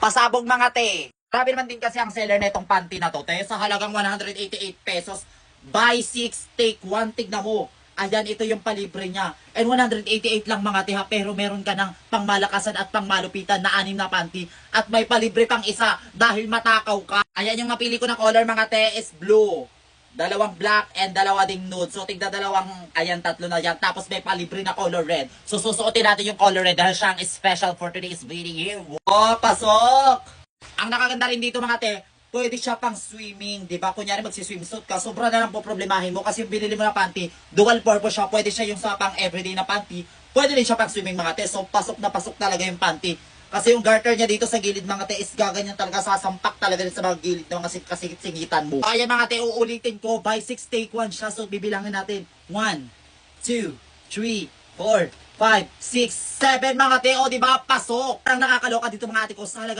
Pasabog mga te. Grabe naman din kasi ang seller netong panty na to, te. Sa halagang 188 pesos, buy 6, take 1. Tignan mo. Ayan, ito yung palibre niya. And 188 lang mga te ha, pero meron ka ng pangmalakasan at pangmalupitan na 6 na panty. At may palibre pang isa dahil matakaw ka. Ayan yung napili ko na color mga te is blue. Dalawang black and dalawa ding nude. So, tigda dalawang, ayan, tatlo na yan. Tapos may palibre na color red. So, susuotin natin yung color red dahil siyang special for today's video. Wow, pasok! Ang nakaganda rin dito mga te, pwede siya pang swimming, di ba? Kunyari magsiswimsuit ka, sobra na lang po problemahin mo kasi yung binili mo na panty, dual purpose siya. Pwede siya yung sa pang everyday na panty, pwede rin siya pang swimming mga te. So, pasok na pasok talaga yung panty. Kasi yung garter niya dito sa gilid mga te is gaganyan talaga, sasampak talaga rin sa mga gilid ng mga kasigit-singitan mo. Ayan mga te, uulitin ko, buy 6 take 1 siya. So bibilangin natin, 1, 2, 3, 4, 5, 6, 7 mga te. O diba, pasok. Parang nakakaloka dito mga ate ko sa halaga